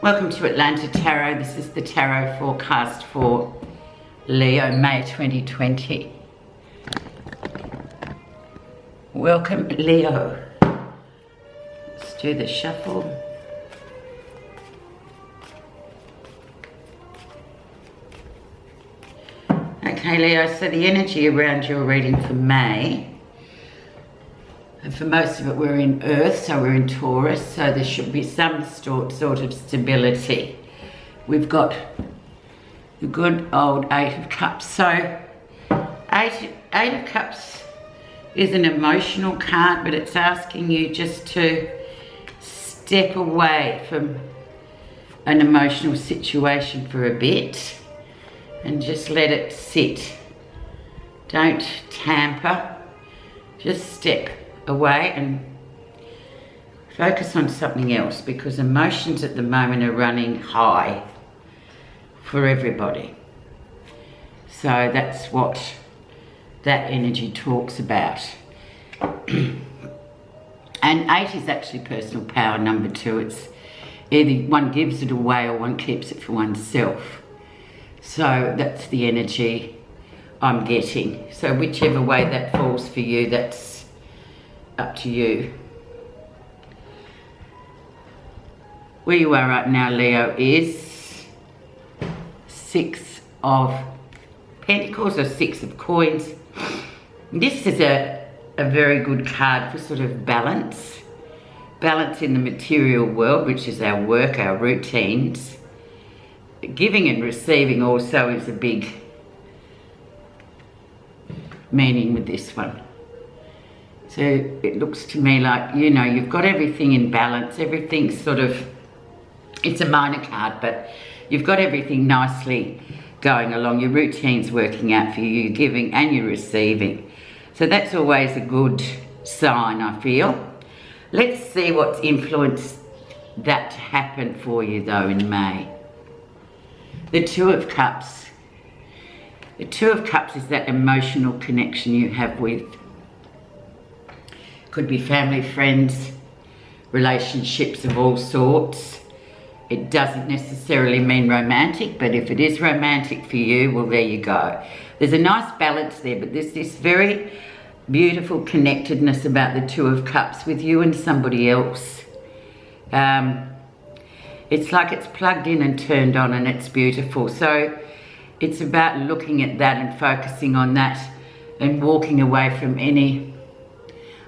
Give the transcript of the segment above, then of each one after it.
Welcome to Atlanta Tarot. This is the tarot forecast for Leo, May 2020. Welcome, Leo. Let's do the shuffle. Okay, Leo, so the energy around your reading for May, and for most of it we're in Earth, so we're in Taurus, so there should be some sort of stability. We've got the good old Eight of Cups. So Eight of Cups is an emotional card, but it's asking you just to step away from an emotional situation for a bit and just let it sit. Don't tamper, just step away and focus on something else, because emotions at the moment are running high for everybody. So that's what that energy talks about. And 8 is actually personal power, number 2. It's either one gives it away or one keeps it for oneself. So that's the energy I'm getting. So whichever way that falls for you, that's up to you. Where you are right now, Leo, is 6 of Pentacles or 6 of Coins. This is a very good card for sort of balance. Balance in the material world, which is our work, our routines. Giving and receiving also is a big meaning with this one. So it looks to me like, you know, you've got everything in balance. Everything's sort of, it's a minor card, but you've got everything nicely going along. Your routine's working out for you, you're giving and you're receiving. So that's always a good sign, I feel. Let's see what's influenced that to happen for you though in May. The Two of Cups. The Two of Cups is that emotional connection you have with, could be family, friends, relationships of all sorts. It doesn't necessarily mean romantic, but if it is romantic for you, well, there you go. There's a nice balance there, but there's this very beautiful connectedness about the Two of Cups with you and somebody else. It's like it's plugged in and turned on, and it's beautiful. So it's about looking at that and focusing on that and walking away from any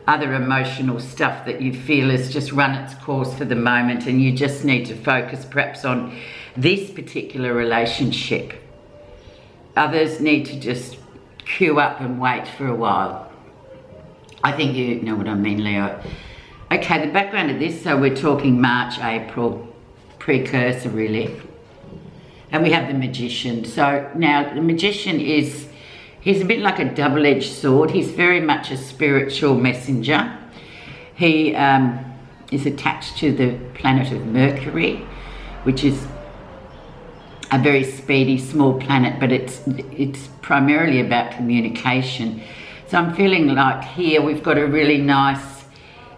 other emotional stuff that you feel has just run its course for the moment, and you just need to focus perhaps on this particular relationship. Others need to just queue up and wait for a while. I think you know what I mean, Leo. Okay, the background of this, so we're talking March, April, precursor really. And we have the Magician. So now the Magician is, he's a bit like a double-edged sword. He's very much a spiritual messenger. He is attached to the planet of Mercury, which is a very speedy, small planet, but it's primarily about communication. So I'm feeling like here we've got a really nice,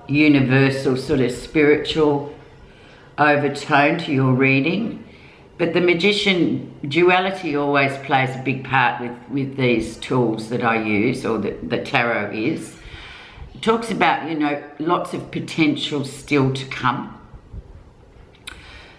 universal sort of spiritual overtone to your reading. But the Magician, duality always plays a big part with these tools that I use, or that tarot is. It talks about, you know, lots of potential still to come.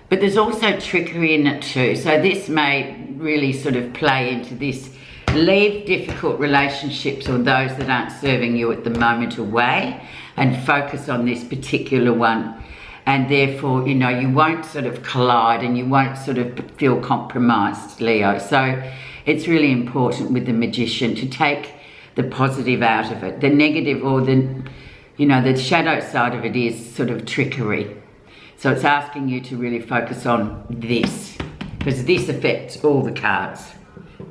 But there's also trickery in it too. So this may really sort of play into this. Leave difficult relationships or those that aren't serving you at the moment away and focus on this particular one. And therefore, you know, you won't sort of collide and you won't sort of feel compromised, Leo. So it's really important with the Magician to take the positive out of it. The negative, or the, you know, the shadow side of it is sort of trickery. So it's asking you to really focus on this, because this affects all the cards,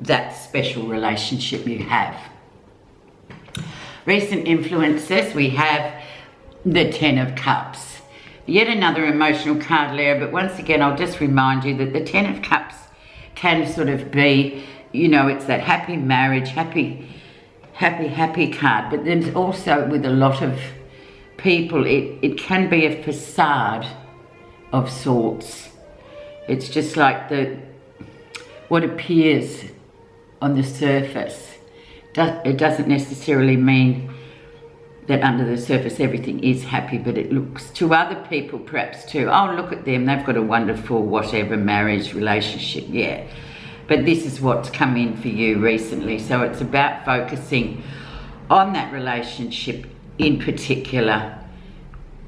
that special relationship you have. Recent influences, we have the Ten of Cups. Yet another emotional card, Leo, but once again, I'll just remind you that the Ten of Cups can sort of be, you know, it's that happy marriage, happy card. But then also with a lot of people, it can be a facade of sorts. It's just like what appears on the surface. It doesn't necessarily mean that under the surface everything is happy, but it looks to other people perhaps too, oh, look at them, they've got a wonderful whatever marriage, relationship, yeah. But this is what's come in for you recently. So it's about focusing on that relationship in particular,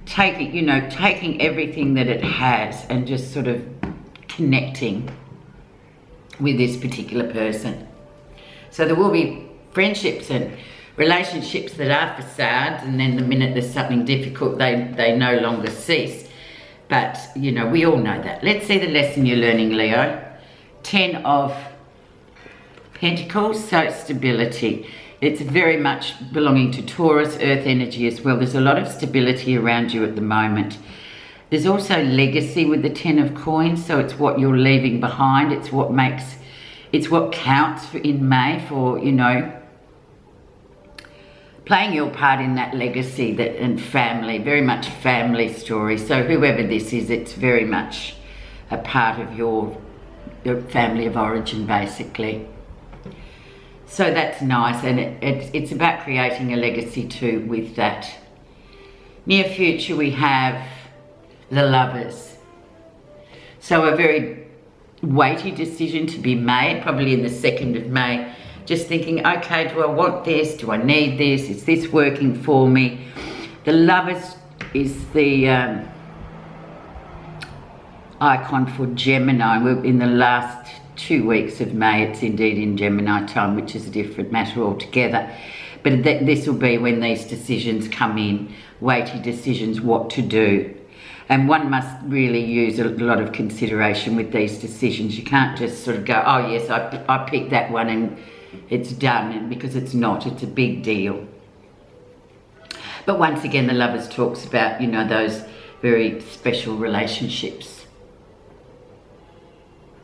taking everything that it has and just sort of connecting with this particular person. So there will be friendships and relationships that are facades, and then the minute there's something difficult, they no longer cease. But, we all know that. Let's see the lesson you're learning, Leo. 10 of Pentacles, so stability. It's very much belonging to Taurus, earth energy as well. There's a lot of stability around you at the moment. There's also legacy with the 10 of coins, so it's what you're leaving behind. It's what counts in May for, playing your part in that legacy and family, very much family story. So whoever this is, it's very much a part of your family of origin, basically. So that's nice, and it's about creating a legacy too with that. Near future, we have the Lovers. So a very weighty decision to be made, probably in the 2nd of May. Just thinking, okay, do I want this? Do I need this? Is this working for me? The Lovers is the icon for Gemini. We're in the last 2 weeks of May. It's indeed in Gemini time, which is a different matter altogether. But this will be when these decisions come in, weighty decisions, what to do. And one must really use a lot of consideration with these decisions. You can't just sort of go, oh yes, I picked that one and it's done, and because it's not, it's a big deal. But once again, the Lovers talks about, those very special relationships.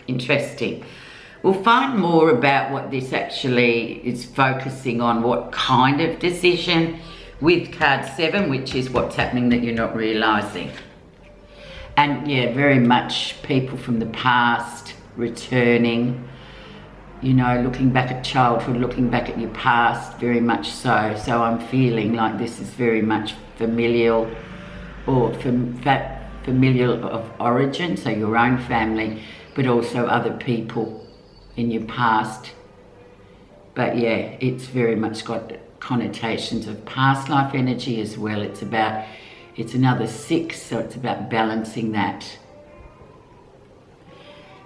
Interesting. We'll find more about what this actually is focusing on, what kind of decision, with card 7, which is what's happening that you're not realising. And yeah, very much people from the past returning, looking back at childhood, looking back at your past, very much so. So I'm feeling like this is very much familial, or familial of origin, so your own family, but also other people in your past. But yeah, it's very much got connotations of past life energy as well. It's another 6, so it's about balancing that.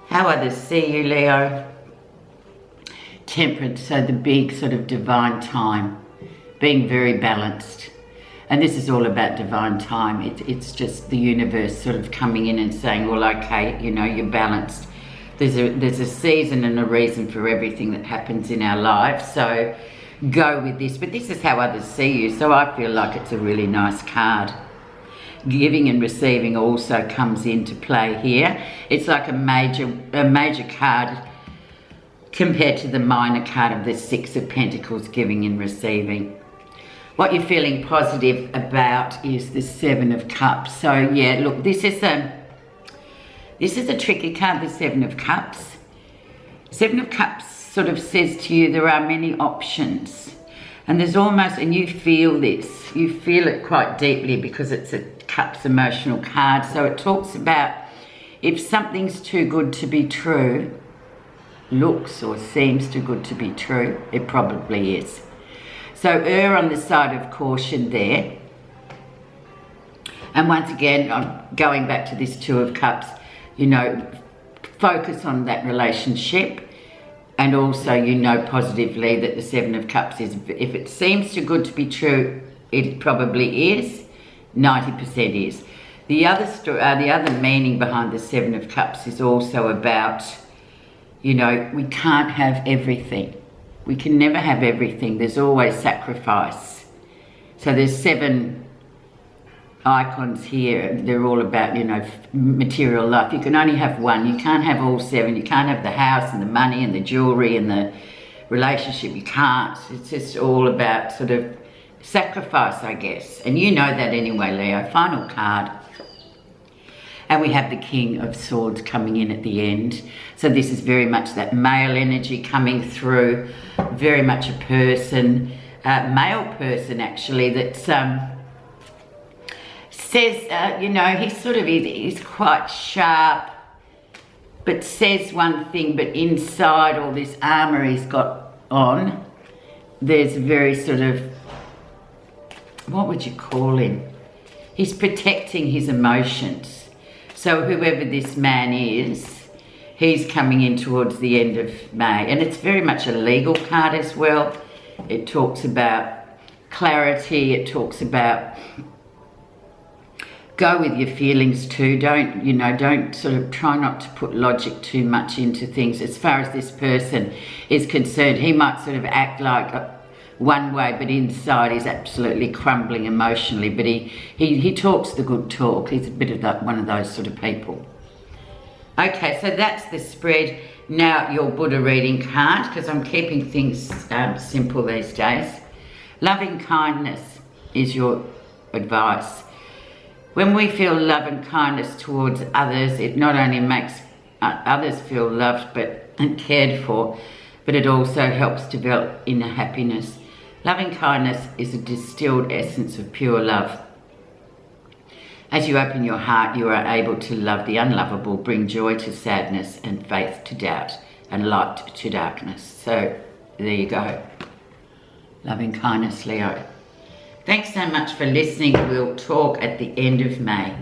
How others see you, Leo? Temperance, so the big sort of divine time, being very balanced. And this is all about divine time. It's just the universe sort of coming in and saying, well, okay, you're balanced. There's a season and a reason for everything that happens in our lives, so go with this. But this is how others see you, so I feel like it's a really nice card. Giving and receiving also comes into play here. It's like a major card compared to the minor card of the 6 of Pentacles, giving and receiving. What you're feeling positive about is the 7 of Cups. So yeah, look, this is a tricky card, the 7 of Cups. 7 of Cups sort of says to you there are many options. And there's almost, and you feel this, you feel it quite deeply because it's a Cups emotional card. So it talks about if something's too good to be true, looks or seems too good to be true, it probably is. So err on the side of caution there. And once again, I'm going back to this 2 of Cups, focus on that relationship. And also, positively that the 7 of Cups is, if it seems too good to be true, it probably is, 90% is. The other meaning behind the 7 of Cups is also about, we can't have everything. We can never have everything. There's always sacrifice. So there's 7 icons here. They're all about, material life. You can only have one. You can't have all 7. You can't have the house and the money and the jewelry and the relationship. You can't. It's just all about sort of sacrifice, I guess. And you know that anyway, Leo. Final card. And we have the King of Swords coming in at the end. So this is very much that male energy coming through, very much a person, male person actually, that says, you know, he's quite sharp, but says one thing, but inside all this armour he's got on, there's very sort of, what would you call him? He's protecting his emotions. So whoever this man is, he's coming in towards the end of May. And it's very much a legal card as well. It talks about clarity. It talks about go with your feelings too. Don't sort of try not to put logic too much into things. As far as this person is concerned, he might sort of act like one way, but inside he's absolutely crumbling emotionally. But he talks the good talk. He's a bit of one of those sort of people. Okay, so that's the spread. Now your Buddha reading card, because I'm keeping things simple these days. Loving kindness is your advice. When we feel love and kindness towards others, it not only makes others feel loved and cared for, but it also helps develop inner happiness. Loving kindness is a distilled essence of pure love. As you open your heart, you are able to love the unlovable, bring joy to sadness and faith to doubt and light to darkness. So there you go. Loving kindness, Leo. Thanks so much for listening. We'll talk at the end of May.